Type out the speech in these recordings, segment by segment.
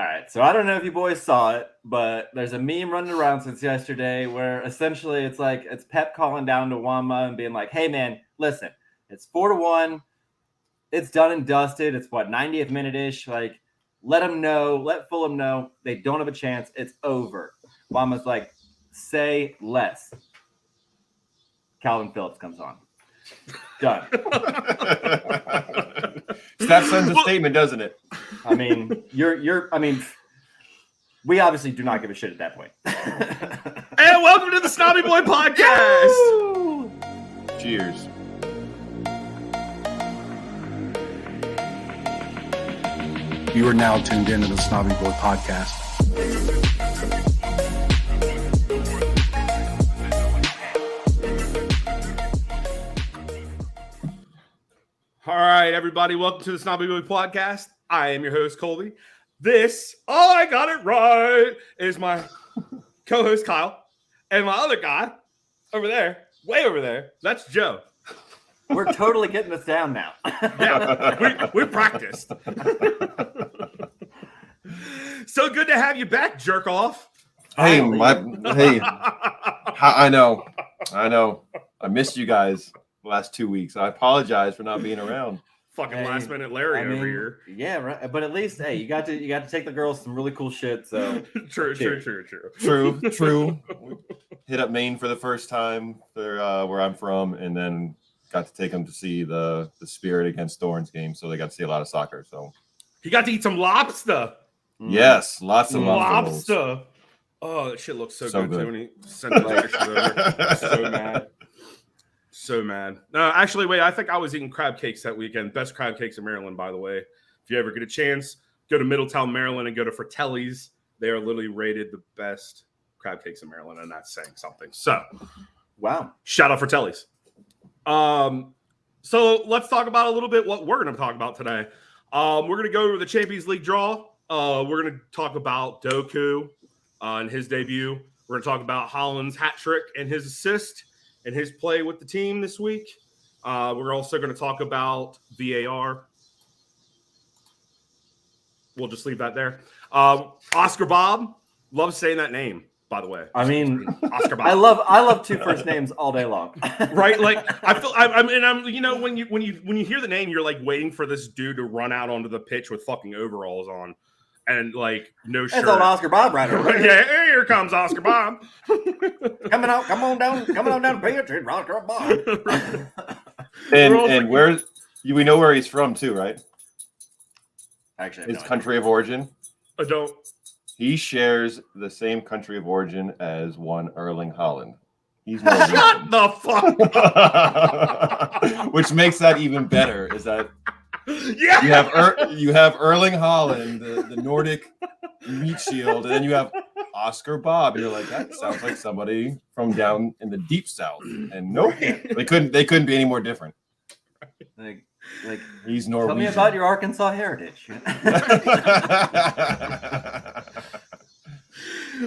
All right, so I don't know if you boys saw it, but there's a meme running around since yesterday where essentially it's Pep calling down to Wamba and being like, "Hey man, listen, it's 4-1, it's done and dusted. It's 90th minute ish. Like, let them know, let Fulham know they don't have a chance. It's over." Wamba's like, "Say less." Calvin Phillips comes on. Done. That sends a statement, doesn't it? I mean, we obviously do not give a shit at that point. And welcome to the Snobby Boy Podcast. Cheers. You are now tuned into the Snobby Boy Podcast. All right, everybody, welcome to the Snobby Boy Podcast. I am your host, Colby. This, I got it right, is my co-host, Kyle. And my other guy over there, way over there, that's Joe. We're totally getting this down now. Yeah, we practiced. So good to have you back, jerk off. Hey, I know. I missed you guys the last 2 weeks. I apologize for not being around. Fucking last minute Larry over here. Yeah, right. But at least, hey, you got to take the girls some really cool shit. So True. True. Hit up Maine for the first time for where I'm from, and then got to take them to see the Spirit against Thorns game. So they got to see a lot of soccer. So you got to eat some lobster. Yes, lots of lobster. Oh, that shit looks so good. When he sent the pictures over. So mad. So mad. No, actually, wait, I think I was eating crab cakes that weekend. Best crab cakes in Maryland, by the way. If you ever get a chance, go to Middletown, Maryland, and go to Fratelli's. They are literally rated the best crab cakes in Maryland, and that's saying something. So, wow. Shout out Fratelli's. So let's talk about a little bit what we're going to talk about today. We're going to go over the Champions League draw. We're going to talk about Doku and his debut. We're going to talk about Haaland's hat trick and his assist and his play with the team this week. We're also going to talk about VAR. We'll just leave that there. Oscar Bobb. Love saying that name, by the way. I mean, Oscar Bobb. I love two first names all day long. Right? Like I'm you know, when you hear the name, you're like waiting for this dude to run out onto the pitch with fucking overalls on. And like no shirt. That's old Oscar Bobb right over there. Yeah, here comes Oscar Bobb. Come on down to pay attention, Oscar Bobb. And we know where he's from too, right? Actually, his country of origin. I don't. He shares the same country of origin as one Erling Haaland. He's shut the fuck up. Which makes that even better. Is that? Yeah, you have Erling Haaland, the Nordic meat shield, and then you have Oscar Bobb. And you're like, that sounds like somebody from down in the deep south. And nope, they couldn't be any more different. Like he's Norwegian. Tell me about your Arkansas heritage.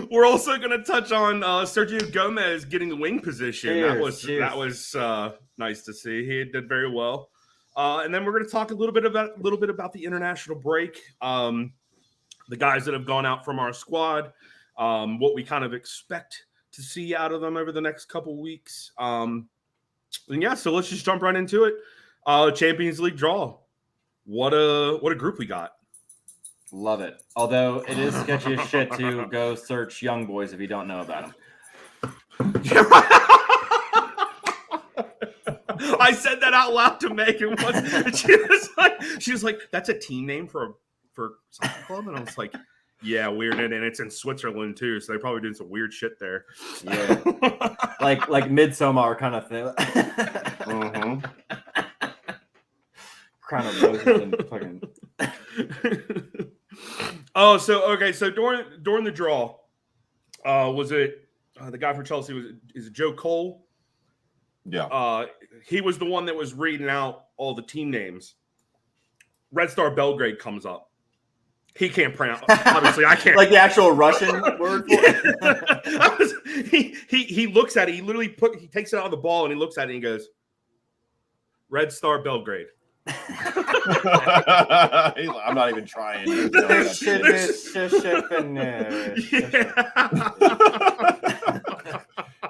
We're also going to touch on Sergio Gomez getting the wing position. Cheers. That was nice to see. He did very well. And then we're going to talk a little bit about the international break, the guys that have gone out from our squad, what we kind of expect to see out of them over the next couple weeks. And yeah, so let's just jump right into it. Champions League draw. What a group we got. Love it. Although it is sketchy as shit to go search Young Boys if you don't know about them. I said that out loud to Megan once. She was like, "That's a team name for soccer club," and I was like, "Yeah, weird." And it's in Switzerland too, so they're probably doing some weird shit there. Yeah, like Midsommar kind of thing. Mm-hmm. Crown of Roses and fucking. Oh, so during the draw, was it the guy from Chelsea? Is it Joe Cole? Yeah. He was the one that was reading out all the team names. Red Star Belgrade comes up. He can't pronounce. Obviously, I can't. Like the actual Russian word for it. He looks at it. He literally he takes it out of the ball and he looks at it and he goes, Red Star Belgrade. I'm not even trying.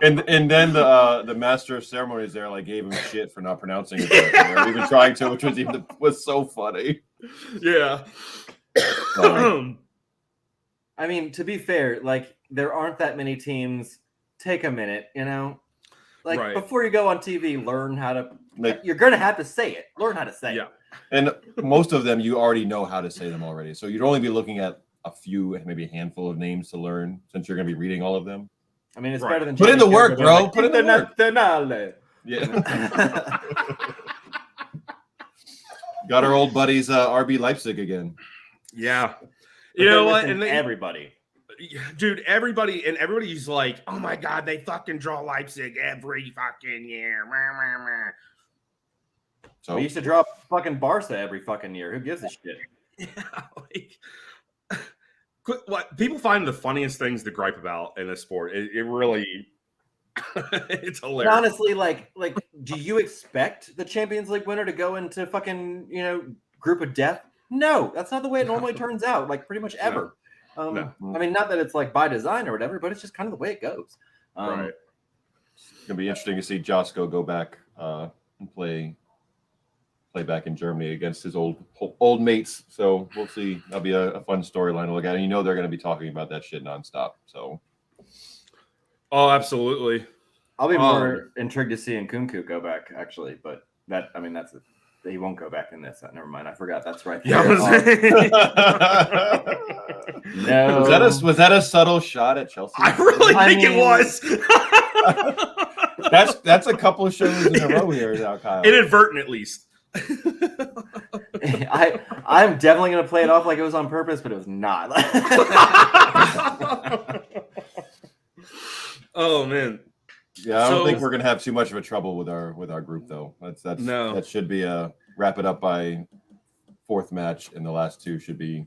And then the master of ceremonies there like gave him shit for not pronouncing it. Or even trying to, which was so funny. Yeah. I mean, to be fair, like there aren't that many teams. Take a minute, like Right. before you go on TV, learn how to. Like, you're gonna have to say it. Learn how to say it. And most of them you already know how to say them already, so you'd only be looking at a few, maybe a handful of names to learn since you're gonna be reading all of them. I mean, it's Right. better than Put in the work, bro. Like, Put in the work. Yeah. Got our old buddies RB Leipzig again. Yeah. But You know they're what? missing And everybody. dude, everybody's like, oh my God, they fucking draw Leipzig every fucking year. So We used to draw fucking Barca every fucking year. Who gives a shit? Yeah, like, what people find the funniest things to gripe about in this sport. It really, it's But hilarious. honestly, like, do you expect the Champions League winner to go into fucking, group of death? No, that's not the way it normally turns out. Like, pretty much ever. No. I mean, not that it's like by design or whatever, but it's just kind of the way it goes. Right. It's gonna be interesting to see Josko go back and play back in Germany against his old mates. So we'll see. That'll be a fun storyline to look at. And they're going to be talking about that shit nonstop. So, Oh, absolutely. I'll be more intrigued to see Nkunku go back, actually. But he won't go back in this. Never mind. I forgot. That's right. Yeah. No. Was that a subtle shot at Chelsea? I really think it was. That's a couple of shows in a row here now, Kyle. Inadvertent, at least. I'm definitely gonna play it off like it was on purpose, but it was not. Oh man. Yeah, I don't think we're gonna have too much of a trouble with our group though. That should be wrap it up by fourth match, and the last two should be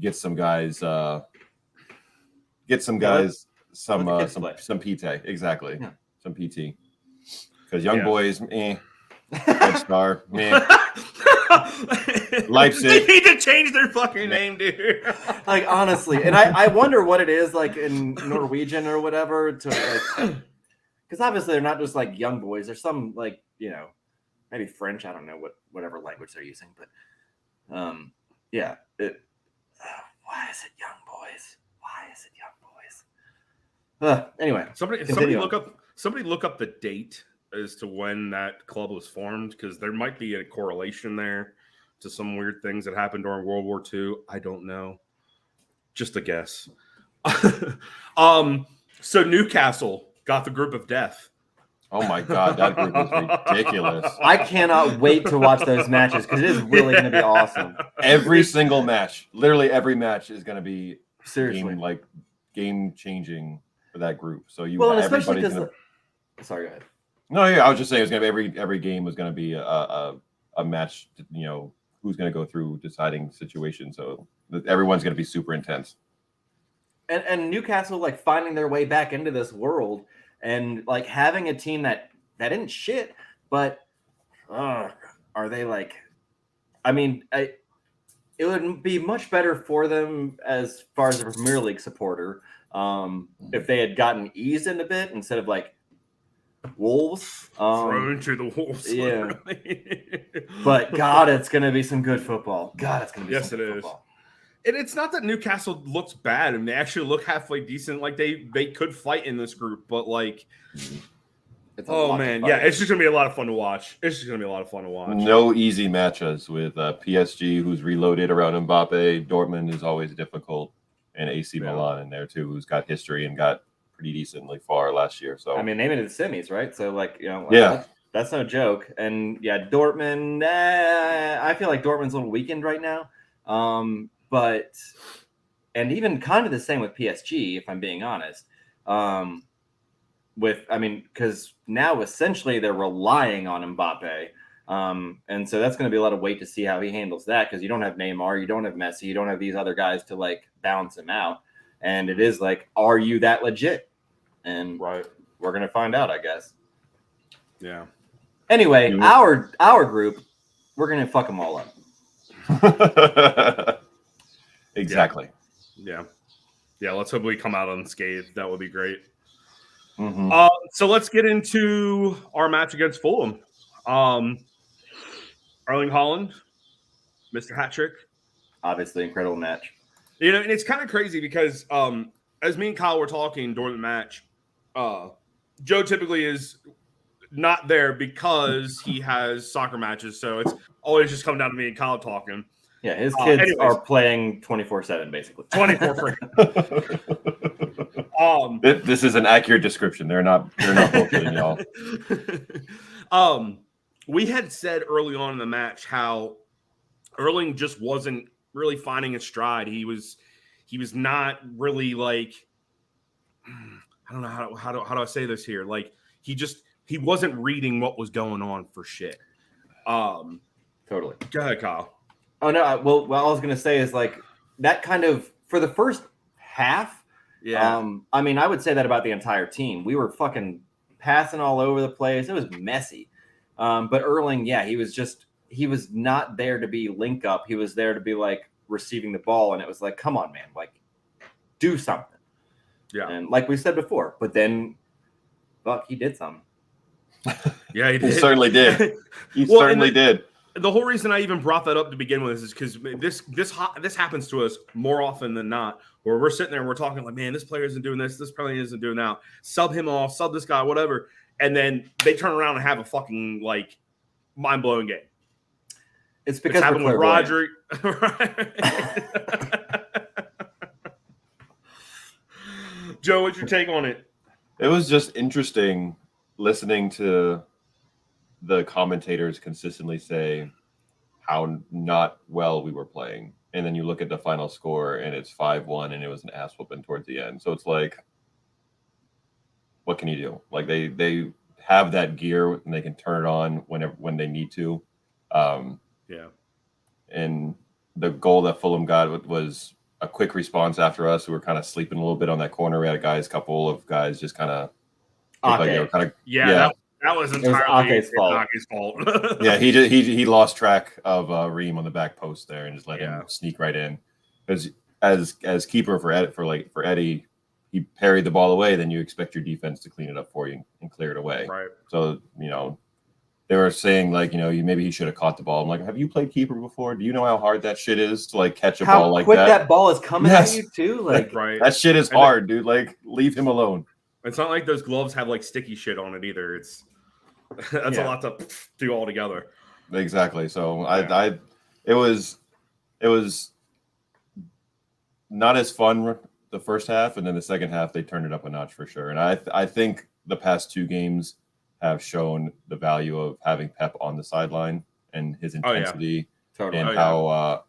get some guys some PT, exactly. Yeah. Some PT. Because young Yeah. boys, Red Star, Leipzig. They need to change their fucking name, dude. Like, honestly, and I wonder what it is like in Norwegian or whatever to like, because obviously they're not just like young boys. There's some like maybe French. I don't know whatever language they're using, but yeah. Why is it young boys? Why is it young boys? Anyway, Somebody look up the date as to when that club was formed, because there might be a correlation there to some weird things that happened during World War II. I don't know. Just a guess. So Newcastle got the group of death. Oh my God, that group is ridiculous. I cannot wait to watch those matches because it is really going to be awesome. Every single match, literally every match, is going to be Seriously, game changing for that group. So especially because. Sorry, go ahead. No, yeah, I was just saying it's going to be every game was going to be a match. Who's going to go through deciding situation. So everyone's going to be super intense. And Newcastle like finding their way back into this world and like having a team that isn't shit, but are they like? I mean, it would be much better for them as far as a Premier League supporter if they had gotten eased in a bit instead of like Wolves Thrown to the wolves. Yeah. But God, it's gonna be some good football. God, it's gonna be some good football. And it's not that Newcastle looks bad, and they actually look halfway decent. Like they could fight in this group, but like, oh man, yeah, it's just gonna be a lot of fun to watch. No easy matches with PSG, who's reloaded around Mbappe. Dortmund is always difficult, and AC Milan in there too, who's got history and got pretty decently far last year. So I mean, they made it to semis, right? So like, yeah, that's no joke. And yeah, Dortmund. I feel like Dortmund's a little weakened right now. But even kind of the same with PSG, if I'm being honest. Because now essentially they're relying on Mbappe. And so that's going to be a lot of weight to see how he handles that, because you don't have Neymar, you don't have Messi, you don't have these other guys to like balance him out. And it is like, are you that legit? And we're going to find out, I guess. Yeah. Anyway, our group, we're gonna fuck them all up. Exactly. Yeah. Let's hope we come out unscathed. That would be great. Mm-hmm. So let's get into our match against Fulham. Erling Haaland, Mr. Hat Trick. Obviously, incredible match. You know, and it's kind of crazy because as me and Kyle were talking during the match, Joe typically is not there because he has soccer matches. So it's always just coming down to me and Kyle talking. Yeah, his kids anyways. are playing 24/7, basically. 24 freaking. This is an accurate description. They're not bullshitting y'all. We had said early on in the match how Erling just wasn't really finding his stride. He was not really like, I don't know how do I say this here. Like he wasn't reading what was going on for shit. Totally. Go ahead, Kyle. Oh no! Well, what I was gonna say is like that kind of for the first half. Yeah. I mean, I would say that about the entire team. We were fucking passing all over the place. It was messy. But Erling, yeah, he was not there to be link up. He was there to be like receiving the ball, and it was like, come on, man, like do something. Yeah. And like we said before, but then, fuck, he did something. Yeah, he did. He certainly did. He Well, certainly did. The whole reason I even brought that up to begin with is because this happens to us more often than not, where we're sitting there and we're talking like, man, this player isn't doing this player isn't doing that. Sub him off, sub this guy, whatever, and then they turn around and have a fucking like mind-blowing game. It's because happened with Rodri. Joe, what's your take on it? It was just interesting listening to the commentators consistently say how not well we were playing. And then you look at the final score and it's 5-1 and it was an ass whooping towards the end. So it's like, what can you do? Like they have that gear and they can turn it on when they need to. Yeah. And the goal that Fulham got was a quick response after us. We were kind of sleeping a little bit on that corner. We had a couple of guys just kind of like they were kind of That was entirely Ake's fault. Yeah, he lost track of Reem on the back post there and just let him sneak right in. Because as keeper for Eddie, he parried the ball away. Then you expect your defense to clean it up for you and clear it away. Right. So they were saying like maybe he should have caught the ball. I'm like, have you played keeper before? Do you know how hard that shit is to like catch a ball like that? How quick that ball is coming at you too. Like right. That shit is hard, dude. Like leave him alone. It's not like those gloves have like sticky shit on it either. It's that's a lot to do all together. Exactly. So it was not as fun the first half, and then the second half they turned it up a notch for sure. And I think the past two games have shown the value of having Pep on the sideline and his intensity and how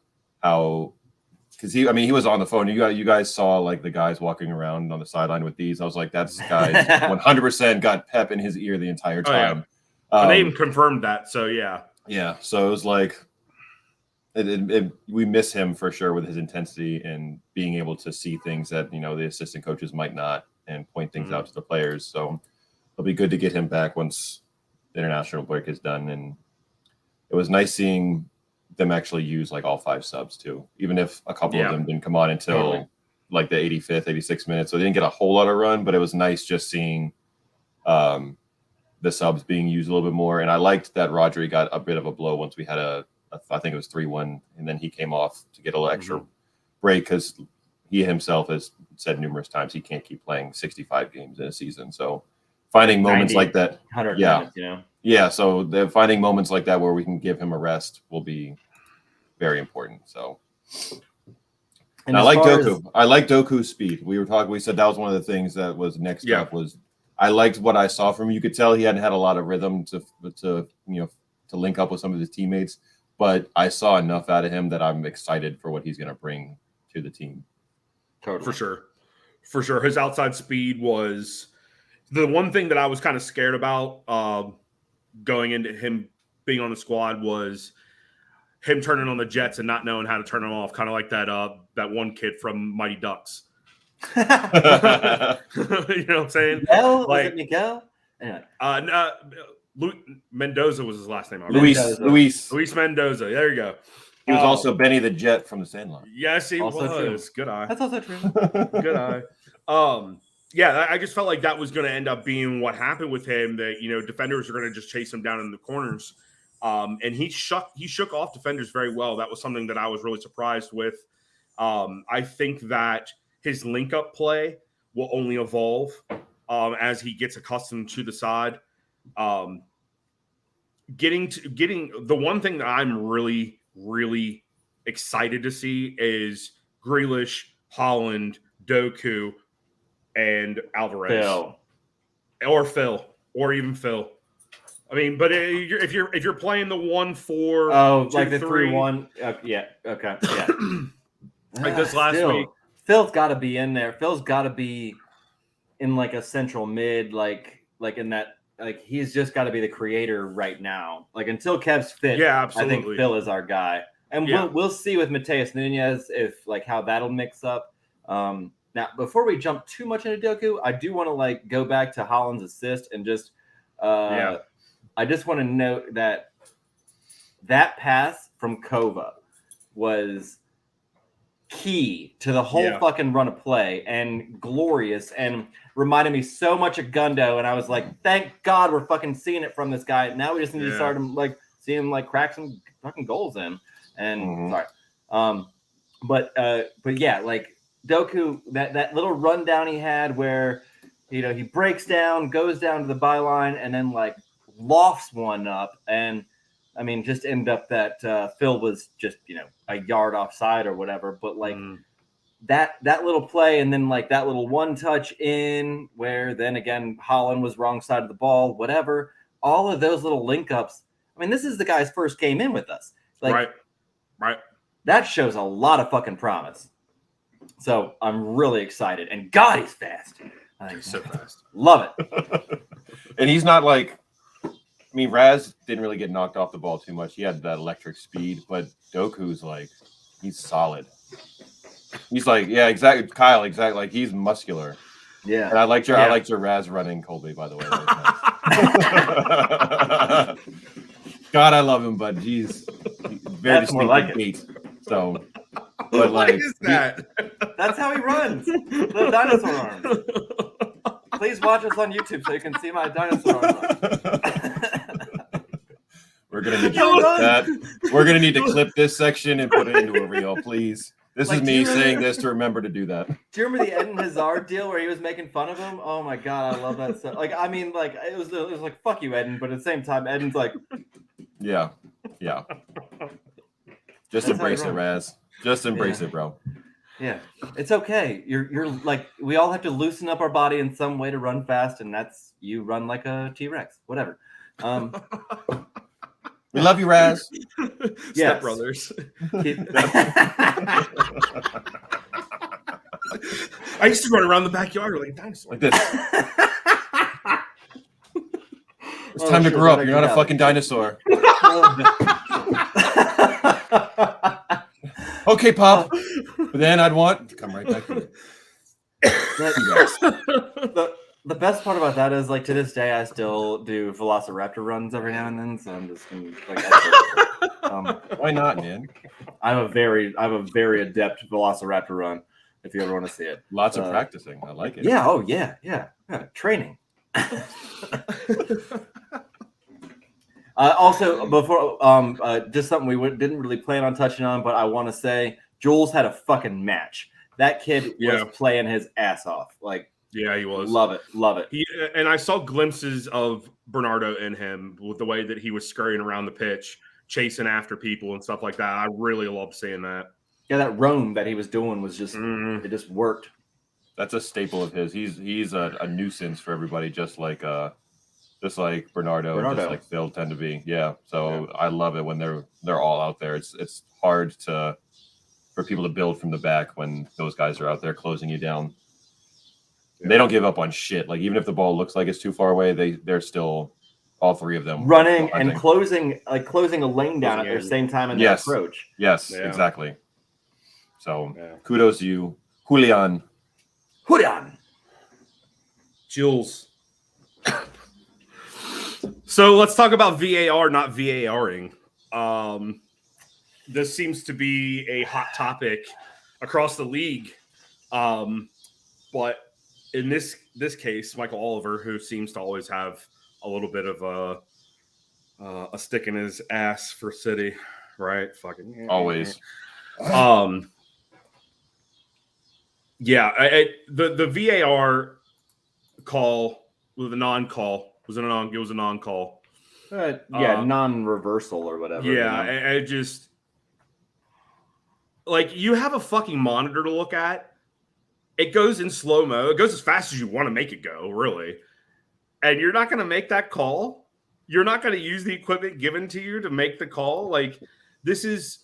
because he was on the phone. You guys saw like the guys walking around on the sideline with these. I was like, that's guys 100% got Pep in his ear the entire time. And they even confirmed that. So yeah. So it was like we miss him for sure with his intensity and being able to see things that the assistant coaches might not and point things out to the players. So it'll be good to get him back once the international break is done. And it was nice seeing them actually use like all 5 subs too, even if a couple of them didn't come on until like the 85th, 86th minute. So they didn't get a whole lot of run, but it was nice just seeing the subs being used a little bit more. And I liked that Rodri got a bit of a blow once we had I think it was 3-1, and then he came off to get a little extra break because he himself has said numerous times he can't keep playing 65 games in a season. So finding moments like that, 100 minutes, so the finding moments like that where we can give him a rest will be very important. So, and I like Doku. I like Doku's speed. We said that was one of the things that was next up was I liked what I saw from him. You could tell he hadn't had a lot of rhythm to link up with some of his teammates, but I saw enough out of him that I'm excited for what he's going to bring to the team. Totally. For sure. His outside speed was the one thing that I was kind of scared about going into him being on the squad was him turning on the Jets and not knowing how to turn them off, kind of like that one kid from Mighty Ducks. You know what I'm saying? Miguel? Was it Miguel? Anyway. Mendoza was his last name. Luis. Mendoza. There you go. He was also Benny the Jet from the Sandlot. Yes, he Also was. true. Good eye. That's also true. Good eye. Yeah, I just felt like that was going to end up being what happened with him. That defenders are going to just chase him down in the corners, and he shook off defenders very well. That was something that I was really surprised with. I think that his link up play will only evolve as he gets accustomed to the side. Getting the one thing that I'm really, really excited to see is Grealish, Haaland, Doku, and Alvarez, Phil, or even Phil. I mean, but if you're playing the 1-4, like the 3-1, yeah, okay, yeah. Like this last week, Phil's got to be in there. Phil's got to be in like a central mid, like in that. Like he's just got to be the creator right now. Like until Kev's fit, yeah, absolutely. I think Phil is our guy, and we'll see with Mateus Nunes if like how that'll mix up. Now, before we jump too much into Doku, I do want to like go back to Haaland's assist and just, I just want to note that pass from Kova was key to the whole fucking run of play and glorious and reminded me so much of Gundo. And I was like, thank God we're fucking seeing it from this guy. Now we just need to start him see him crack some fucking goals in. And but yeah, like Doku, that little rundown he had where he breaks down, goes down to the byline, and then lofts one up, and I mean just end up that Phil was just a yard offside or whatever, but that little play, and then that little one touch in where then again Haaland was wrong side of the ball, whatever. All of those little link ups. I mean, this is the guy's first game in with us. Right. That shows a lot of fucking promise. So I'm really excited, and God, he's fast. He's so fast. Love it. And he's not Raz didn't really get knocked off the ball too much. He had that electric speed, but Doku's he's solid. He's exactly Kyle, exactly. He's muscular. Yeah. And I liked your Raz running Colby, by the way. That was nice. God, I love him, but he's very distinctive gait. So, but what is that? That's how he runs. The dinosaur arms. Please watch us on YouTube so you can see my dinosaur arms. We're gonna need to clip that. We're gonna need to clip this section and put it into a reel, please. This is me saying this to remember to do that. Do you remember the Eden Hazard deal where he was making fun of him? Oh my God, I love that stuff. It was like fuck you, Eden, but at the same time, Eden's like, yeah. Just embrace it, Raz. Just embrace it, bro. Yeah, it's okay. You're we all have to loosen up our body in some way to run fast, and that's you run like a T-Rex, whatever. We love you, Raz. Step brothers. I used to run around the backyard like a dinosaur. Like this. It's time to grow up. You're not a fucking dinosaur. Okay, Pop. But then I'd want to come right back here. The best part about that is to this day I still do Velociraptor runs every now and then, so I'm just gonna why not, man? I have a very adept Velociraptor run if you ever want to see it. Lots of practicing. I like it. Yeah, oh yeah. Training. Also, before just something we didn't really plan on touching on, but I want to say Jules had a fucking match. That kid was playing his ass off. Yeah, he was. Love it. And I saw glimpses of Bernardo in him with the way that he was scurrying around the pitch, chasing after people and stuff like that. I really loved seeing that. Yeah, that roam that he was doing was just it just worked. That's a staple of his. He's a nuisance for everybody, just like Bernardo. Just like Phil tend to be. Yeah. So I love it when they're all out there. It's hard for people to build from the back when those guys are out there closing you down. They don't give up on shit. Even if the ball looks like it's too far away, they're still all three of them running and closing a lane down at the same time in their approach. Yes, exactly. So kudos to you, Julian. Jules. So let's talk about VAR, not VARing. This seems to be a hot topic across the league. But in this case, Michael Oliver, who seems to always have a little bit of a stick in his ass for City, right? Fucking Always. Yeah, the VAR call with a non-call was it was a non-call. Non-reversal or whatever. Yeah, it just like you have a fucking monitor to look at. It goes in slow-mo. It goes as fast as you want to make it go, really. And you're not going to make that call. You're not going to use the equipment given to you to make the call. Like, this is,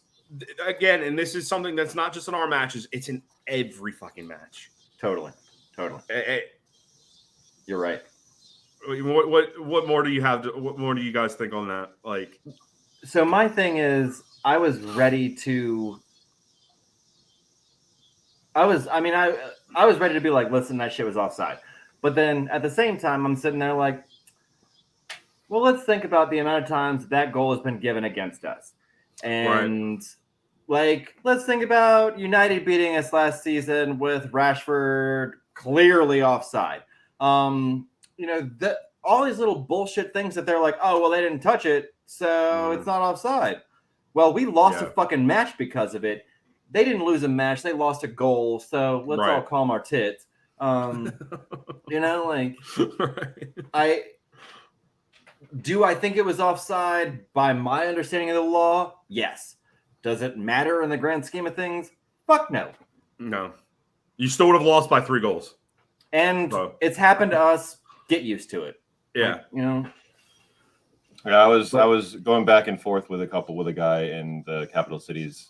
again, and this is something that's not just in our matches. It's in every fucking match. Totally. You're right. What more do you have? What more do you guys think on that? Like, so my thing is, I was ready to be like, listen, that shit was offside. But then at the same time, I'm sitting there like, well, let's think about the amount of times that goal has been given against us. And like, let's think about United beating us last season with Rashford clearly offside. All these little bullshit things that they're like, oh, well, they didn't touch it, so it's not offside. Well, we lost a fucking match because of it. They didn't lose a match. They lost a goal. So let's all calm our tits. I think it was offside by my understanding of the law? Yes. Does it matter in the grand scheme of things? Fuck no. No. You still would have lost by 3 goals. And it's happened to us. Get used to it. Yeah. Like, Yeah, I was going back and forth with a guy in the Capital Cities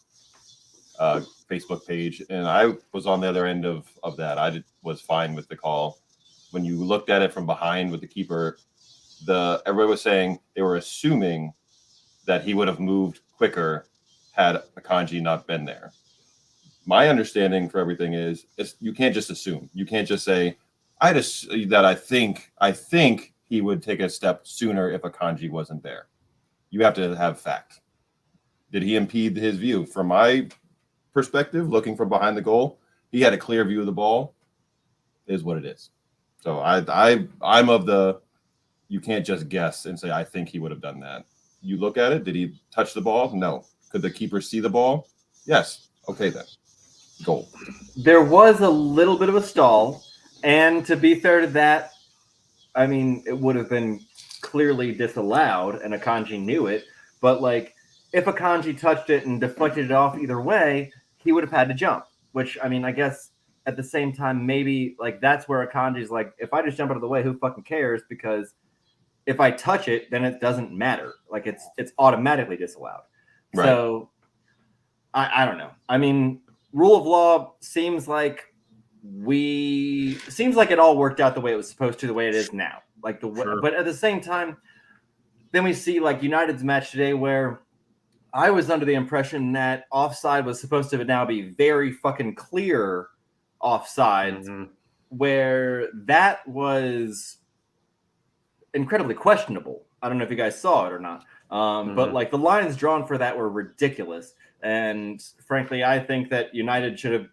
Facebook page, and I was on the other end of that. I was fine with the call. When you looked at it from behind with the keeper, everybody was saying they were assuming that he would have moved quicker had Akanji not been there. My understanding for everything is you can't just assume. You can't just say I think he would take a step sooner if Akanji wasn't there. You have to have fact. Did he impede his view? From my perspective, looking from behind the goal, he had a clear view of the ball. Is what it is. So I'm of the you can't just guess and say I think he would have done that. You look at it. Did he touch the ball? No. Could the keeper see the ball? Yes. Okay then. Goal. There was a little bit of a stall, and to be fair to that, I mean, it would have been clearly disallowed, and Akanji knew it. But like, if Akanji touched it and deflected it off either way, he would have had to jump. Which, I mean, I guess at the same time, maybe like that's where Akanji's like, if I just jump out of the way, who fucking cares? Because if I touch it, then it doesn't matter. Like it's automatically disallowed. Right. So I don't know. I mean, rule of law seems like it all worked out the way it was supposed to, the way it is now. Like but at the same time, then we see like United's match today where I was under the impression that offside was supposed to now be very fucking clear offside, where that was incredibly questionable. I don't know if you guys saw it or not. But like the lines drawn for that were ridiculous. And frankly, I think that United should have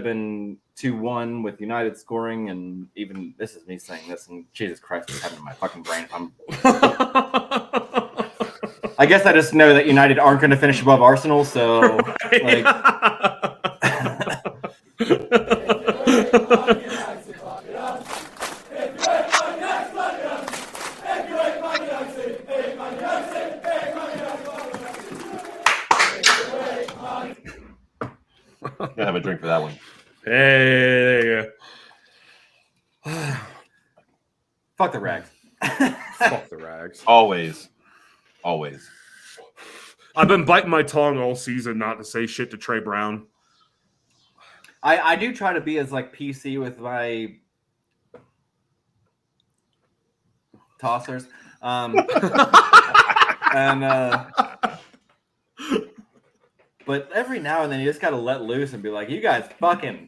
been 2-1 with United scoring. And even this is me saying this, and Jesus Christ, what's happening in my fucking brain? I guess I just know that United aren't going to finish above Arsenal. So like. Gotta have a drink for that one. Hey, there you go. Fuck the Rags. Fuck the Rags. Always. I've been biting my tongue all season not to say shit to Trey Brown. I do try to be as like PC with my tossers. But every now and then you just got to let loose and be like, you guys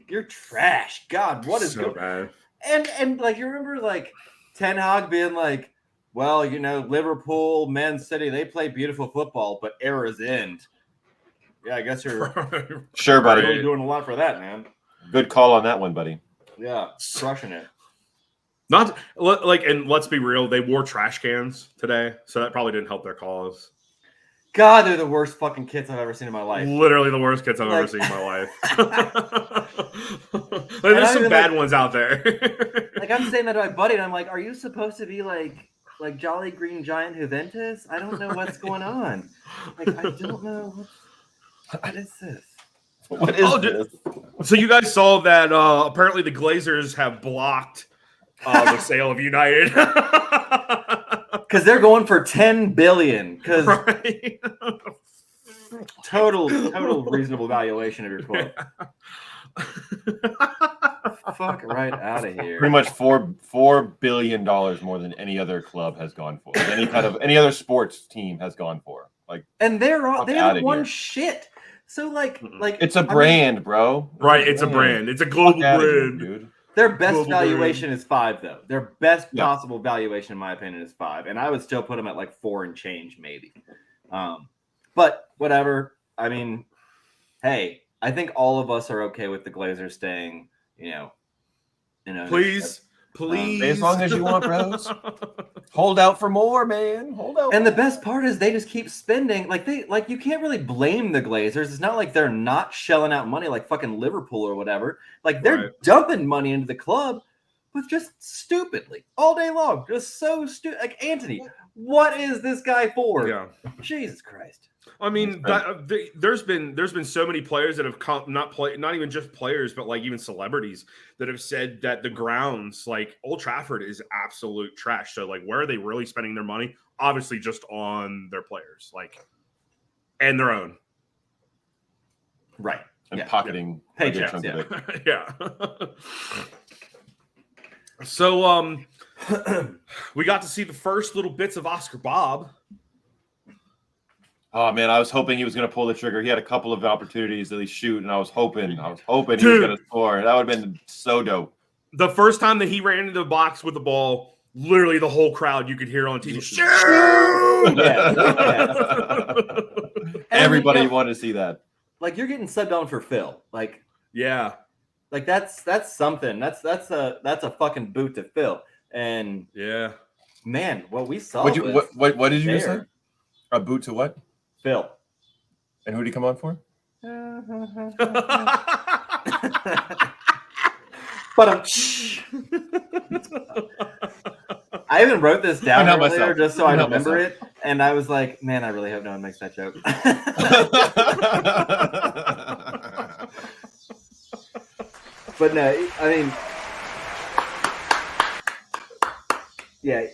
you're trash. God, what is so bad? And like, you remember like Ten Hag being like, well, Liverpool, Man City, they play beautiful football, but errors end. Yeah, I guess you're Sure, buddy. really doing a lot for that, man. Good call on that one, buddy. Yeah, crushing it. Not like, and let's be real, they wore trash cans today, so that probably didn't help their cause. God, they're the worst fucking kids I've ever seen in my life. Literally the worst kids I've ever seen in my life. There's some bad ones out there. Like, I'm saying that to my buddy, and I'm like, are you supposed to be like Jolly Green Giant Juventus? I don't know what's going on. Like, I don't know. What is this? What is this? So you guys saw that apparently the Glazers have blocked the sale of United. Because they're going for $10 billion. Because right? total reasonable valuation of your club. Fuck right out of here. Pretty much $4 billion more than any other club has gone for. Any other sports team has gone for. Like, and they haven't won here. shit. So like it's a brand, bro. Right, it's a brand. It's a global brand, here, dude. Their best Global valuation brand. is 5, though. Their best possible valuation, in my opinion, is 5, and I would still put them at like 4 and change, maybe. But whatever. I mean, hey, I think all of us are okay with the Glazers staying. Please. As long as you want, bros. Hold out for more, man. Hold out. And the best part is they just keep spending. You can't really blame the Glazers. It's not like they're not shelling out money like fucking Liverpool or whatever. Like, they're dumping money into the club, but just stupidly all day long. Just so stupid. Like, Anthony, what is this guy for? Yeah. Jesus Christ. I mean, there's been so many players that have come, not even just players, but like even celebrities that have said that the grounds, like Old Trafford, is absolute trash. So like, where are they really spending their money? Obviously, just on their players, and their own. Right. And pocketing paychecks. Yeah. So we got to see the first little bits of Oscar Bobb. Oh man, I was hoping he was going to pull the trigger. He had a couple of opportunities that he shoot, and I was hoping he was going to score. That would have been so dope. The first time that he ran into the box with the ball, literally the whole crowd you could hear on TV. Shoot! Everybody wanted to see that. Like, you're getting subbed on for Phil. Like, yeah, like that's something. That's a fucking boot to Phil. And yeah, man, what we saw. What did you just say? A boot to what? Phil. And who did he come on for? But I even wrote this down earlier just so I remember it, and I was like, man, I really hope no one makes that joke. But no, I mean, yeah,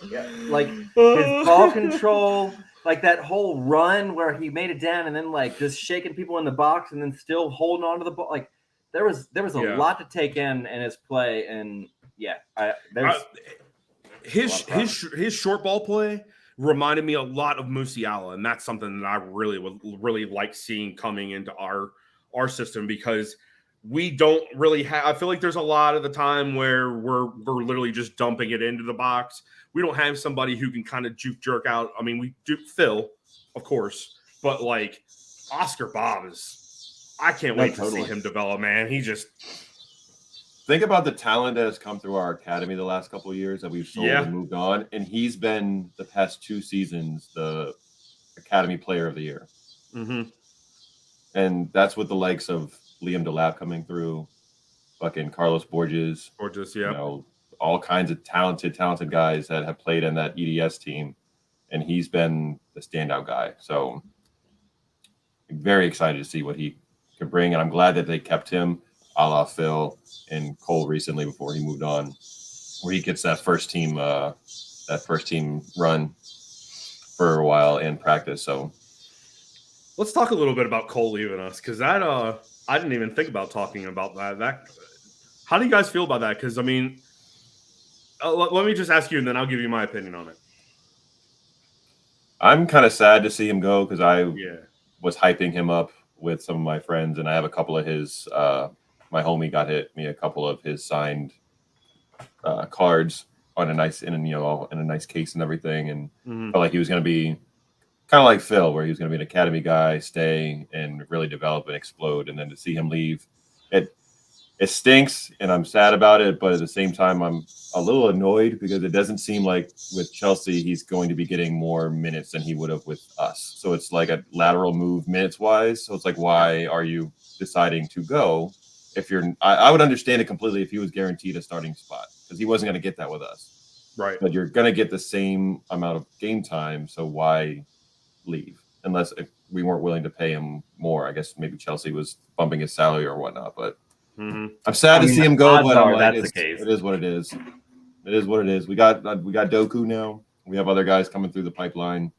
like his ball control. Like that whole run where he made it down and then like just shaking people in the box and then still holding on to the ball. Like there was a lot to take in his play, and his short ball play reminded me a lot of Musiala, and that's something that I really like seeing coming into our system, because we don't really have. I feel like there's a lot of the time where we're literally just dumping it into the box. We don't have somebody who can kind of juke jerk out. I mean, we do Phil, of course, but like Oscar Bobb I can't wait to see him develop, man. He just think about the talent that has come through our academy the last couple of years that we've sold and moved on, and he's been the past 2 seasons the Academy Player of the Year. Mm-hmm. And that's with the likes of Liam Delap coming through, fucking Carlos Borges, all kinds of talented guys that have played in that EDS team, and he's been the standout guy. So I'm very excited to see what he can bring, and I'm glad that they kept him a la Phil and Cole recently before he moved on, where he gets that first team run for a while in practice. So let's talk a little bit about Cole leaving us, because that I didn't even think about talking about that. How do you guys feel about that? Because I mean, let me just ask you, and then I'll give you my opinion on it. I'm kind of sad to see him go, because I was hyping him up with some of my friends, and I have a couple of his. My homie got me a couple of his signed cards on a nice in a nice case and everything, and Mhm. felt like he was going to be kind of like Phil, where he was going to be an academy guy, stay and really develop and explode. And then to see him leave, it stinks, and I'm sad about it. But at the same time, I'm a little annoyed because it doesn't seem like with Chelsea he's going to be getting more minutes than he would have with us. So it's like a lateral move minutes wise. So it's like, why are you deciding to go? If you're, I would understand it completely if he was guaranteed a starting spot, because he wasn't going to get that with us. Right. But you're going to get the same amount of game time. So why leave? Unless we weren't willing to pay him more. I guess maybe Chelsea was bumping his salary or whatnot. But Mhm. I'm sad to see him go. But I'm like, that's the case. it is what it is. It is what it is. We got Doku now. We have other guys coming through the pipeline.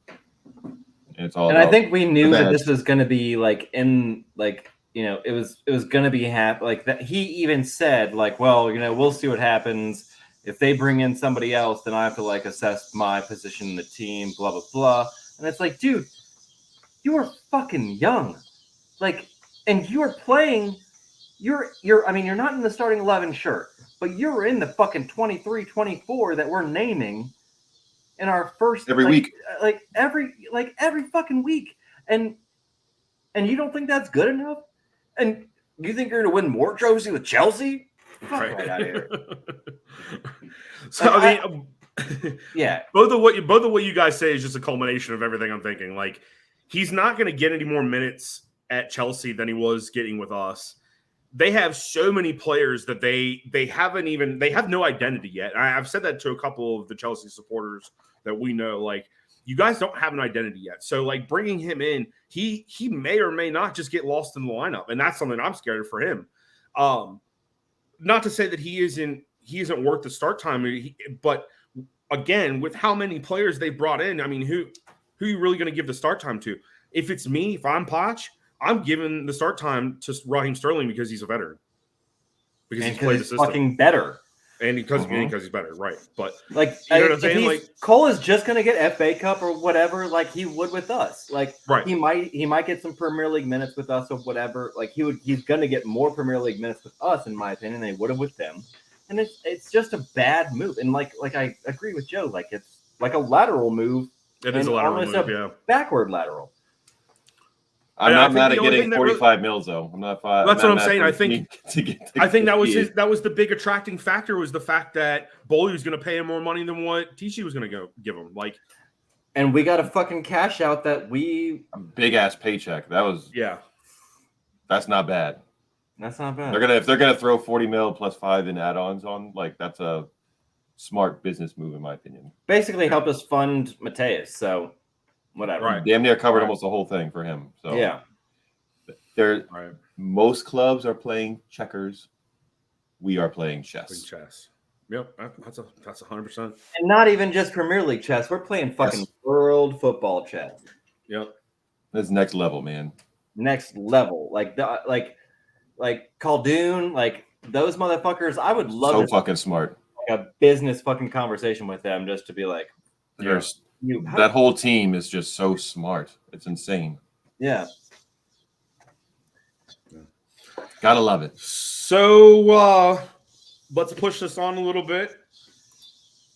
And it's all. And I think we knew that badge. this was going to be like it was going to be like that. He even said like, well, we'll see what happens. If they bring in somebody else, then I have to like assess my position in the team, blah, blah, blah. And it's like, dude, you are fucking young. Like, and you are playing, you're not in the starting 11, sure, but you're in the fucking 23, 24 that we're naming in our first every week. Every fucking week. And you don't think that's good enough? And you think you're gonna win more trophies with Chelsea? Fuck right out of here. So Like, I mean, yeah. both of what you guys say is just a culmination of everything I'm thinking. Like, he's not going to get any more minutes at Chelsea than he was getting with us. They have so many players that they have no identity yet. I've said that to a couple of the Chelsea supporters that we know. Like, you guys don't have an identity yet. So like bringing him in, he may or may not just get lost in the lineup, and that's something I'm scared of for him. Not to say that he isn't worth the start time, but again, with how many players they brought in, I mean, who are you really going to give the start time to? If it's me, if I'm Poch, I'm giving the start time to Raheem Sterling because he's a veteran. Because he's played the system. Fucking better. And because he's better, right? But like, you know what I'm saying? Like, Cole is just gonna get FA Cup or whatever, like he would with us. Like, right. he might get some Premier League minutes with us or whatever. Like, he's gonna get more Premier League minutes with us, in my opinion, than he would have with them. And it's just a bad move. And like I agree with Joe. Like, it's like a lateral move. It is a lateral move, yeah. Backward lateral. I'm not mad at getting 45 mils though. I'm not. That's what I'm saying. I think that was the big attracting factor, was the fact that Boley was going to pay him more money than what Tichy was going to give him. Like, and we got a fucking cash out that big ass paycheck. That's not bad. That's not bad. If they're gonna throw 40 mil plus 5 in add-ons on, like, that's a smart business move in my opinion. Basically helped us fund Mateus, so whatever. Right. Damn near covered almost the whole thing for him. So yeah. Most clubs are playing checkers. We are playing chess. Yep, that's 100%. And not even just Premier League chess. We're playing fucking world football chess. Yep. That's next level, man. Next level. Like Khaldoon, like those motherfuckers. I would love to fucking smart. Like a business fucking conversation with them just to be like, that whole team is just so smart. It's insane. Yeah. Gotta love it. So let's push this on a little bit.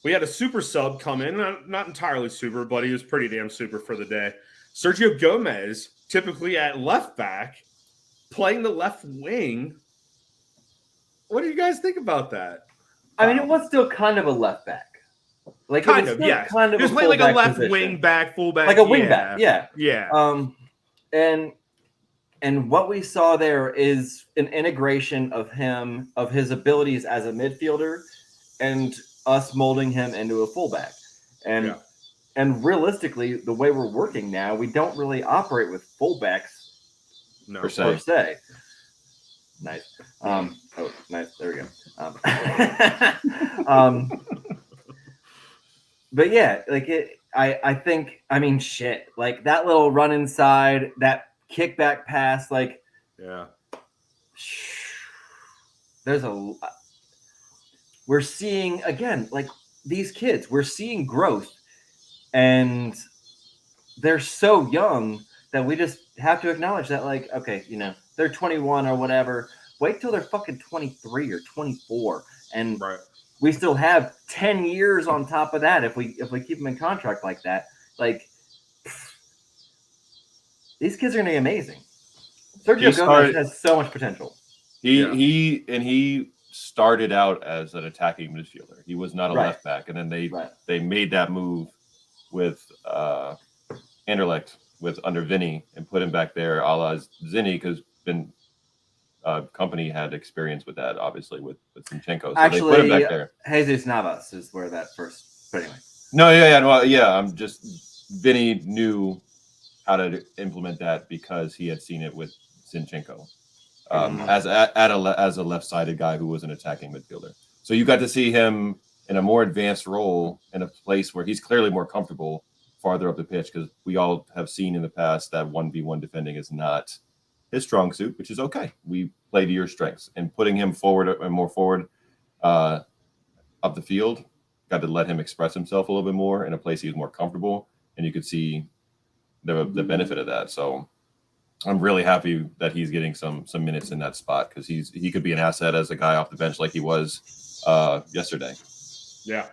We had a super sub come in, not entirely super, but he was pretty damn super for the day. Sergio Gomez, typically at left back, playing the left wing. What do you guys think about that? I mean, it was still kind of a left back. Like, kind of, yeah. Kind of he was playing like a left position. Wing back, fullback. Like a wing back, yeah. Yeah. And what we saw there is an integration of his abilities as a midfielder, and us molding him into a fullback. And realistically, the way we're working now, we don't really operate with fullbacks per se. Nice. Nice. There we go. But yeah, like I think, I mean, shit, like that little run inside, that kickback pass, like, yeah, we're seeing again, like these kids, we're seeing growth, and they're so young that we just have to acknowledge that, like, okay, they're 21 or whatever. Wait till they're fucking 23 or 24, and we still have 10 years on top of that if we keep him in contract like that. Like, these kids are going to be amazing. Sergio Gomez has so much potential. He started out as an attacking midfielder. He was not a left back, and then they made that move with Anderlecht under Vinny and put him back there, a la Zinni, because Company had experience with that, obviously with Zinchenko. So actually, they put him back there. Jesus Navas is where that first. But anyway. No, I'm just Vinny knew how to implement that because he had seen it with Zinchenko. As a left-sided guy who was an attacking midfielder. So you got to see him in a more advanced role in a place where he's clearly more comfortable farther up the pitch, because we all have seen in the past that 1v1 defending is not his strong suit, which is okay. We play to your strengths, and putting him forward and more forward up the field, got to let him express himself a little bit more in a place he was more comfortable, and you could see the benefit of that. So I'm really happy that he's getting some minutes in that spot, because he could be an asset as a guy off the bench like he was yesterday. Yeah.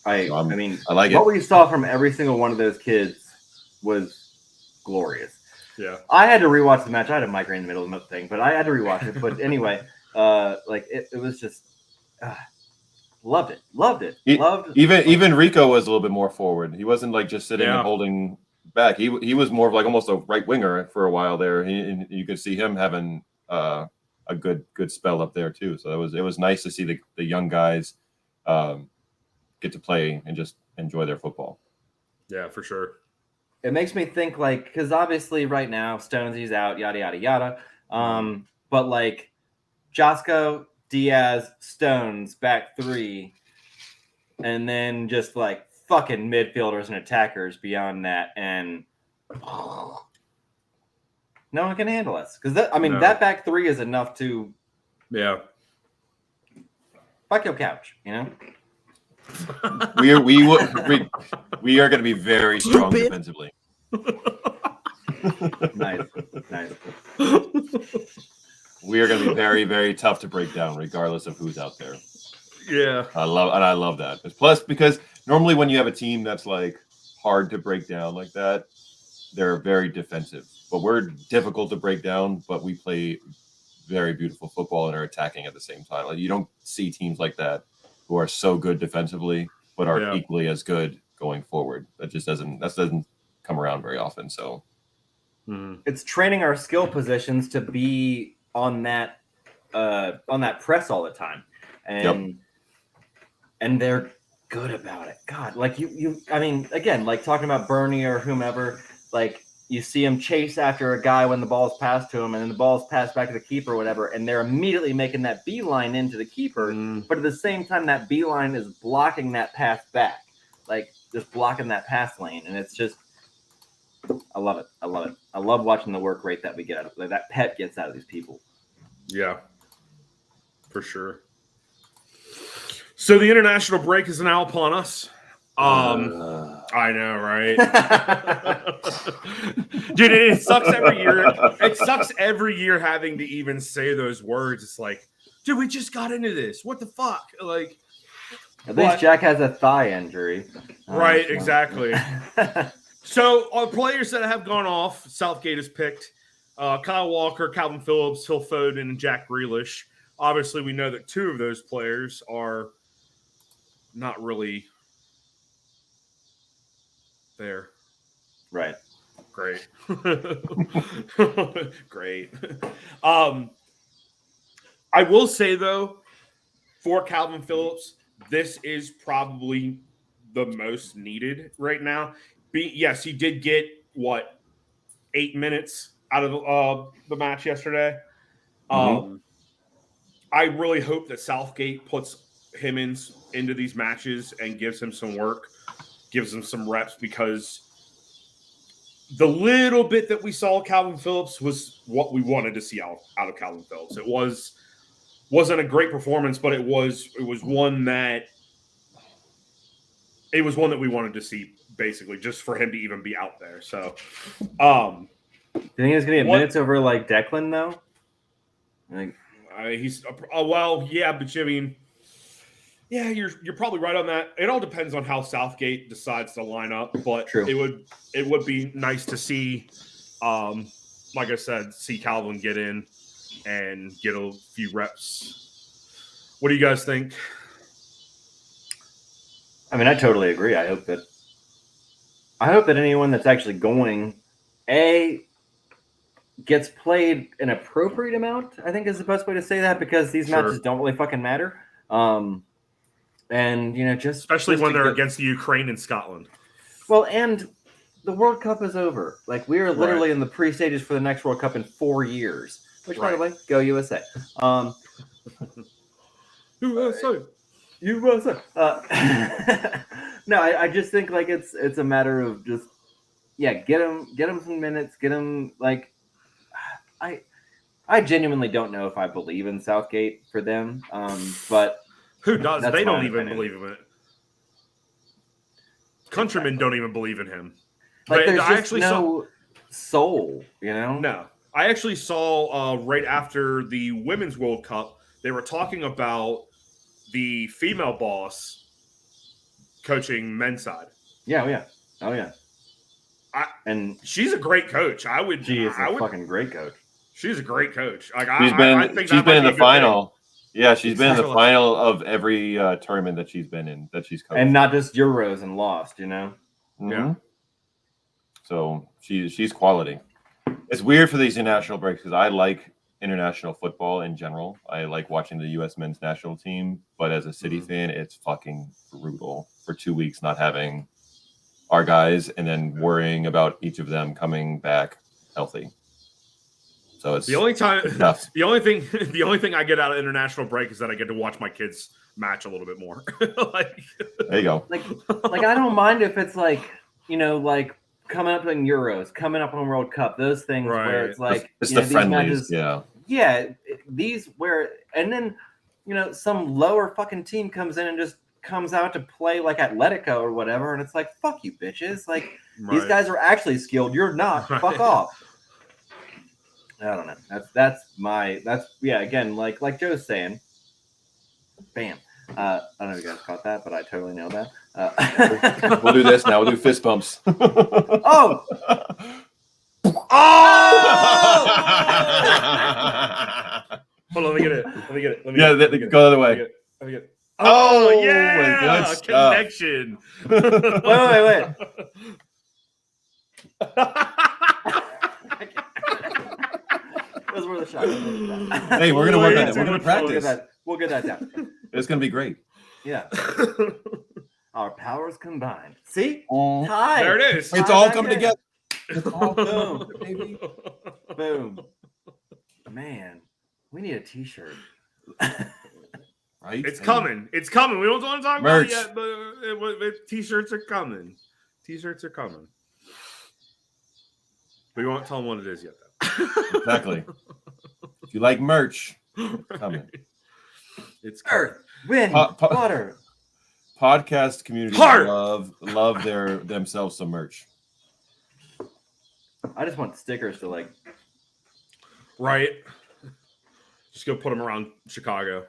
I mean, I like what it. we saw from every single one of those kids was glorious. Yeah. I had to rewatch the match. I had a migraine in the middle of the thing, but I had to rewatch it. But anyway, it was just loved it. Even Rico was a little bit more forward. He wasn't like just sitting and holding back. He was more of like almost a right winger for a while there. And you could see him having a good spell up there too. So it was nice to see the young guys get to play and just enjoy their football. Yeah, for sure. It makes me think, like, because obviously right now Stonesy's out, yada yada yada. But like Josko, Diaz, Stones back three, and then just like fucking midfielders and attackers beyond that, and no one can handle us, because that back three is enough to fuck your couch, you know. We are going to be very strong defensively. Nice. We are going to be very, very tough to break down, regardless of who's out there. Yeah, I love that. Plus, because normally when you have a team that's like hard to break down like that, they're very defensive. But we're difficult to break down, but we play very beautiful football and are attacking at the same time. Like, you don't see teams like that who are so good defensively, but are equally as good going forward. That doesn't come around very often. So it's training our skill positions to be on that press all the time, and they're good about it. God, like I mean, again, like talking about Bernie or whomever, like you see him chase after a guy when the ball's passed to him, and then the ball's passed back to the keeper or whatever, and they're immediately making that beeline into the keeper. But at the same time, that beeline is blocking that pass back, like just blocking that pass lane. And it's just, I love it. I love watching the work rate that we get out of, like, that Pep gets out of these people. Yeah, for sure. So the international break is now upon us. I know, right? Dude, it sucks every year. It sucks every year having to even say those words. It's like, dude, we just got into this. What the fuck? Like, at least Jack has a thigh injury. Right, exactly. So, players that have gone off, Southgate has picked Kyle Walker, Calvin Phillips, Phil Foden, and Jack Grealish. Obviously, we know that two of those players are not really there. Right. Great. Great. I will say, though, for Calvin Phillips, this is probably the most needed right now. Yes, he did get, 8 minutes out of the match yesterday. I really hope that Southgate puts him into these matches and gives him some work, gives him some reps, because the little bit that we saw Calvin Phillips was what we wanted to see out of Calvin Phillips. It wasn't a great performance, but it was one that we wanted to see, basically, just for him to even be out there. So, do you think he's gonna get minutes over like Declan though? he's well, yeah, but I mean, Yeah, you're probably right on that. It all depends on how Southgate decides to line up, but True. it would be nice to see, like I said, see Calvin get in and get a few reps. What do you guys think? I mean, I totally agree. I hope that anyone that's actually going, gets played an appropriate amount, I think is the best way to say that, because these Sure. matches don't really fucking matter. And just Especially just when to they're go- against the Ukraine and Scotland. Well, and the World Cup is over. Like, we are literally Right. in the pre-stages for the next World Cup in 4 years. Which, by the Right. way, go USA. USA. USA. No, I just think like it's a matter of just get him some minutes, get him like I genuinely don't know if I believe in Southgate for them, but Who does? That's They my don't even opinion. believe in it. Countrymen don't even believe in him. like But there's I just actually no soul, you know? No. I actually saw right after the Women's World Cup, they were talking about the female boss coaching men's side. Yeah, oh yeah. And She's a great coach. she is a fucking great coach. She's a great coach. Like She's that been in might be the a good final. Yeah, she's been in the Exactly. final of every tournament that she's been in, that she's coached. And not just Euros and lost, you know? Mhm. Yeah. So she's quality. It's weird for these international breaks because I like international football in general. I like watching the U.S. men's national team, but as a City Mhm. fan, it's fucking brutal for 2 weeks not having our guys and then worrying about each of them coming back healthy. So it's The only time, tough. the only thing I get out of international break is that I get to watch my kids match a little bit more. Like, There you go. Like I don't mind if it's like, like coming up in Euros, coming up on World Cup, those things where Right. it's like It's you the know, these friendlies. matches, Yeah. these where and then some lower fucking team comes in and just comes out to play like Atletico or whatever, and it's like, fuck you bitches, like these Right. guys are actually skilled, you're not. Right. Fuck off. I don't know. That's again, like Joe's saying. Bam. I don't know if you guys caught that, but I totally nailed that. We'll do this now. We'll do fist bumps. Oh! Hold on, let me get it. Let me get it. Yeah, let me get it. go the other Let me way. get it. Let me get it. Oh, Oh, yeah, good stuff. connection. Wait. Those were the shots. Hey, we're gonna work on it. We're Way gonna too practice. We'll get that down. It's gonna be great. Yeah. Our powers combined. See? There Tie. There it is. It's Tie all back coming in. together. It's all Boom. baby. Boom. Man, we need a t-shirt. Right? It's coming. It's coming. We don't want to talk about it Merch. yet, but t-shirts are coming. T-shirts are coming. We won't tell them what it is yet, though. Exactly. If you like merch, it's coming. It's coming. Earth, wind, water. Podcast community Heart. love themselves some merch. I just want stickers to like. Right. Just go put them around Chicago.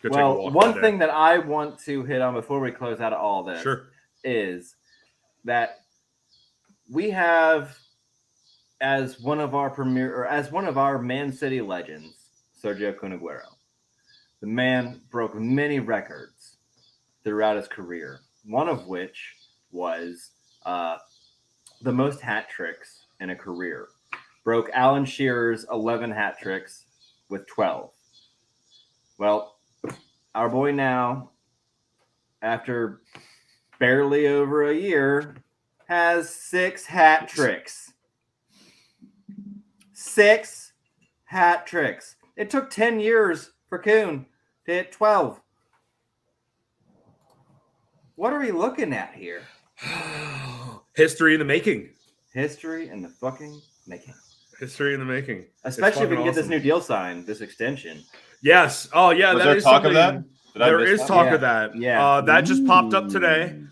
Go take a Well, walk one today. thing that I want to hit on before we close out of all this Sure. is that we have as one of our Man City legends, Sergio Kun Aguero. The man broke many records throughout his career, one of which was the most hat tricks in a career. Broke Alan Shearer's 11 hat tricks with 12. Well, our boy now, after barely over a year, has 6 hat tricks. 6 hat tricks. It took 10 years for Kuhn to hit 12. What are we looking at here? History in the making. History in the fucking making. History in the making. Especially if we can get this awesome. new deal signed, this extension. Yes. Oh, yeah. Was that there is talk of that? something- Did I There miss is that? talk Yeah. of that. Yeah. That just popped up today.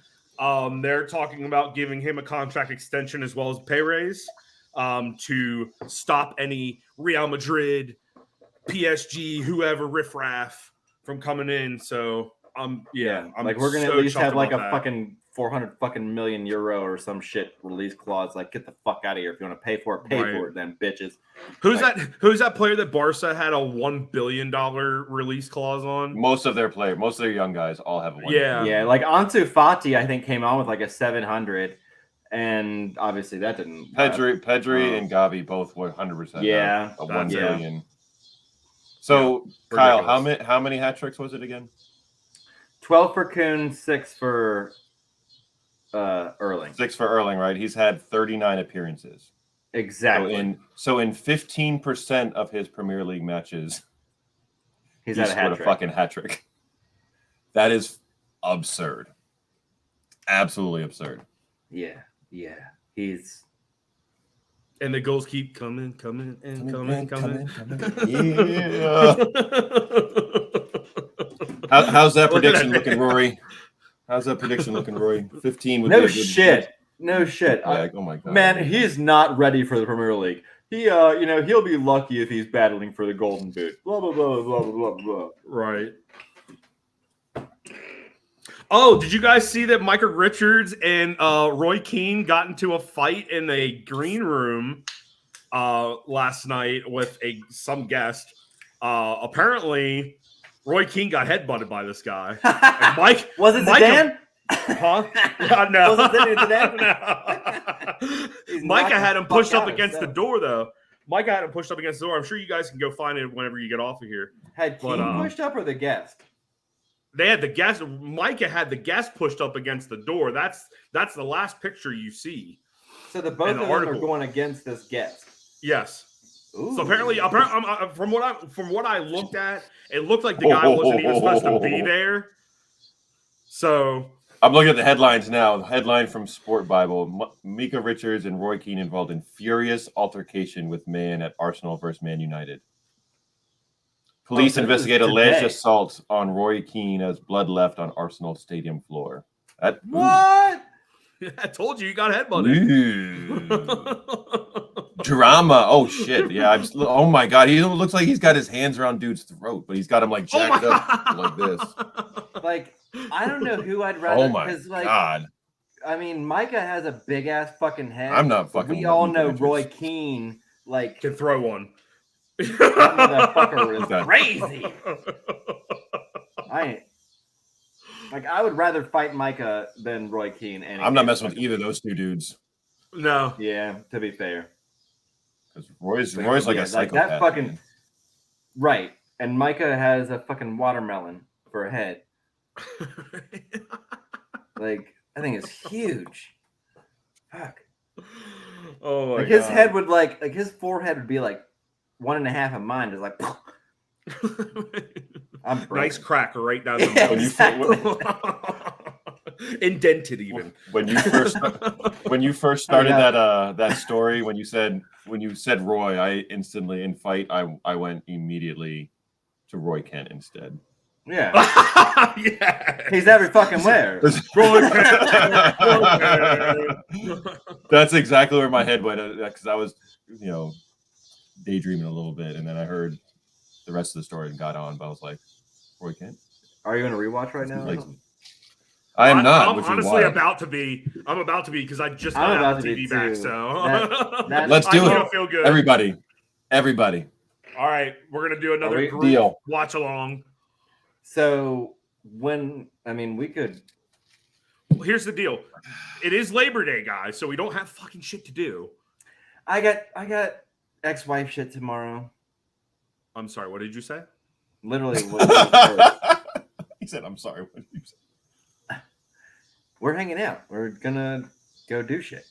Ooh. They're talking about giving him a contract extension as well as a pay raise to stop any Real Madrid, PSG, whoever riffraff from coming in. So I'm like we're gonna so at least chuffed have like a about that. fucking 400 fucking million euro or some shit release clause. Like, get the fuck out of here. If you want to pay for it, pay Right. for it, then bitches. Who's like- that? Who's that player that Barca had a $1 billion release clause on? Most of their young guys all have a 1 Yeah. Yeah, like Ansu Fati, I think came on with like a 700, and obviously that didn't. Pedri and Gavi both 100%. Yeah, a 1 yeah. billion. So Yeah, Kyle, ridiculous. how many hat tricks was it again? 12 for Kuhn, 6 for Erling. 6 for Erling, right? He's had 39 appearances. Exactly. So in 15% of his Premier League matches, He's he had a hat scored a trick. fucking hat trick. That is absurd. Absolutely absurd. Yeah. He's And the goals keep coming. Yeah. How's that Look at prediction that. looking, Rory? How's that prediction looking, Rory? 15 would no be a good shit. No shit. Yeah, oh my god. Man, he's not ready for the Premier League. He, he'll be lucky if he's battling for the Golden Boot. Blah blah blah blah blah blah. Right. Oh, did you guys see that Micah Richards and Roy Keane got into a fight in a green room last night with some guest? Apparently, Roy Keane got headbutted by this guy. And Mike Was it Micah- Zidane? Huh? No. Was it Zidane? No. He's Micah knocked had the him pushed fuck up out against the himself. door, though. Micah had him pushed up against the door. I'm sure you guys can go find it whenever you get off of here. Had But, Keane pushed up or the guest? They had the guest. Micah had the guest pushed up against the door. That's the last picture you see. So the both An of them are article. going against this guest. Yes. Ooh. So apparently, from what I looked at, it looked like the guy wasn't even supposed to be there. So I'm looking at the headlines now. The headline from Sport Bible: Micah Richards and Roy Keane involved in furious altercation with man at Arsenal versus Man United. Police so this is investigate alleged today. assault on Roy Keane as blood left on Arsenal stadium floor. That What? I told you got headbutted. Drama. Oh shit. Yeah. Oh my god. He looks like he's got his hands around dude's throat, but he's got him like jacked up like this. Like, I don't know who I'd rather. Oh my like, god. I mean, Micah has a big ass fucking head. I'm not fucking. We all with know Richards. Roy Keane. Like, Can throw one. that motherfucker is Okay. crazy. I would rather fight Micah than Roy Keane. I'm not messing with either of those two dudes. No. Yeah, to be fair. Because Roy's like Yeah, a psychopath. that fucking man. right. And Micah has a fucking watermelon for a head. Like, I think it's huge. Fuck. Oh my Like his God. head would like his forehead would be like 1.5 of mine. Is like I'm broken. Nice crack right down the Yeah, middle. exactly. Indented even. When you first started that story, when you said Roy, I instantly in fight I went immediately to Roy Kent instead. Yeah. Yeah. He's every fucking where. That's exactly where my head went because I was, daydreaming a little bit, and then I heard the rest of the story and got on. But I was like, Roy Kent. Are you gonna rewatch right now? Like, I am not. I'm which is honestly why. about to be. I'm about to be because I just I'm got about Apple to be TV back. too. So That- Let's I do don't it. feel good. Everybody. All right, we're gonna do another we- group Deal. watch along. So we could. Well, here's the deal. It is Labor Day, guys, so we don't have fucking shit to do. I got ex-wife shit tomorrow. I'm sorry. What did you say? Literally, what He said, "I'm sorry." What did you say? we're hanging out. We're gonna go do shit.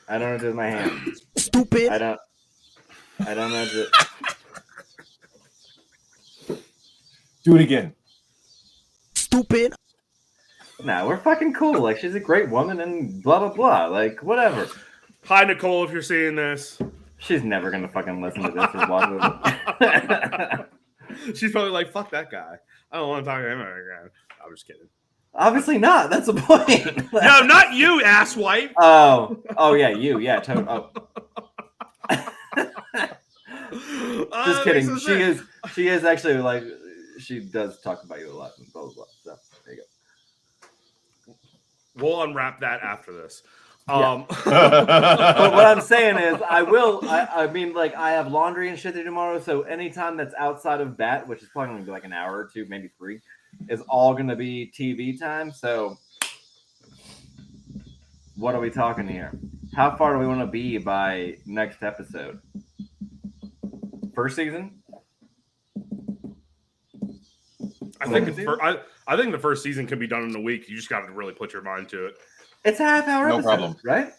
I don't know what to do with my hands. Stupid. I don't know. Do it again. Stupid. Nah, we're fucking cool. Like, she's a great woman and blah, blah, blah. Like, whatever. Hi, Nicole, if you're seeing this. She's never going to fucking listen to this or watch it. She's probably like, fuck that guy. I don't want to talk to him again. I'm just kidding. Obviously not. That's the point. No, not you, asswipe. Oh, yeah, you. Yeah, Just kidding. Makes no sense. She is actually like she does talk about you a lot and blah blah blah. So there you go. We'll unwrap that after this. Yeah. But what I'm saying is, I mean, like, I have laundry and shit to do tomorrow. So anytime that's outside of that, which is probably going to be like an hour or two, maybe 3, is all going to be TV time. So what are we talking here? How far do we want to be by next episode? First season? I think the first season can be done in a week. You just got to really put your mind to it. It's a half hour. No episode, problem. right?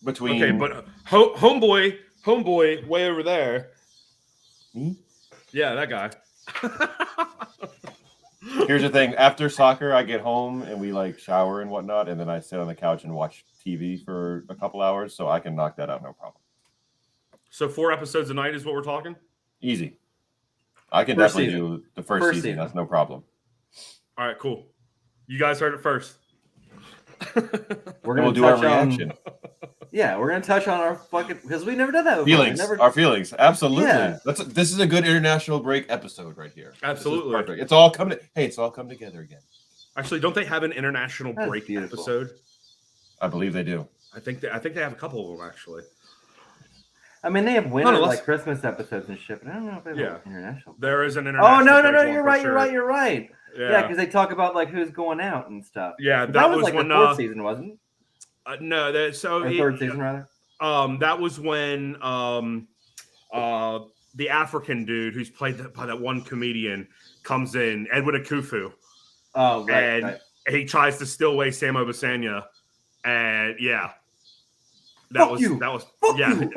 Between Okay, but homeboy, way over there. Me? Yeah, that guy. Here's the thing: after soccer, I get home and we like shower and whatnot, and then I sit on the couch and watch TV for a couple hours, so I can knock that out no problem. So 4 episodes a night is what we're talking? Easy. I can First definitely season. do the first season. That's no problem. All right, cool. You guys heard it first. We're We'll gonna do our touch on. reaction. Yeah, we're gonna touch on our fucking because we never did that before. Feelings. Our feelings. Absolutely. Yeah. This is a good international break episode right here. This is Absolutely. perfect. It's all coming. Hey, it's all come together again. Actually, don't they have an international That's break beautiful. episode? I believe they do. I think they have a couple of them actually. I mean, they have winter Nonetheless- like Christmas episodes and shit, but I don't know if they have Yeah. international. There is an international. Oh no, break one you're for right, sure. you're right. Yeah, Yeah, because they talk about like who's going out and stuff. yeah. That, That was was like when the 4th season, wasn't it? no, that so Or 3rd season rather. that was when the African dude who's played by that one comedian comes in, Edwin Akufu, Oh right. and right. he tries to steal away Sam Obasanya, and yeah, Fuck you. Fuck yeah. you.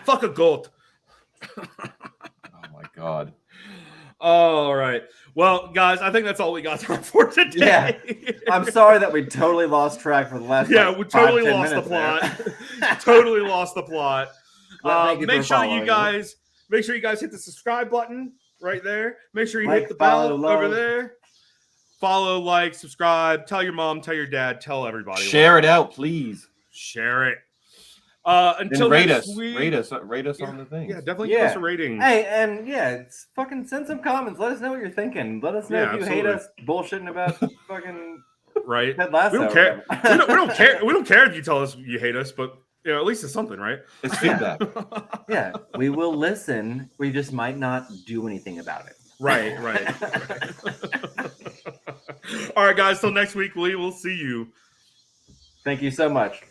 Fuck a goat. Oh my god. All right. Well, guys, I think that's all we got time for today. I'm sorry that we totally lost track for the last. Yeah, like, we 5, totally 10 lost the minutes plot. there. Totally lost the plot. Thank you Make for sure following you guys hit the subscribe button right there. Make sure you Like, hit the bell follow, over love. there. Follow, like, subscribe. Tell your mom, tell your dad, tell everybody. Share it out, please. Share it. And Until rate next us. week. Rate us on the thing. Yeah, definitely give us a rating. Hey, and yeah, it's fucking send some comments. Let us know what you're thinking. Let us know Yeah, if you hate absolutely. us bullshitting about fucking Right? Ted Lasso. We don't or care. whatever. we don't care. We don't care if you tell us you hate us, but you know, at least it's something, right? It's feedback. Yeah, we will listen. We just might not do anything about it. Right. All right, guys. Till next week, we will see you. Thank you so much.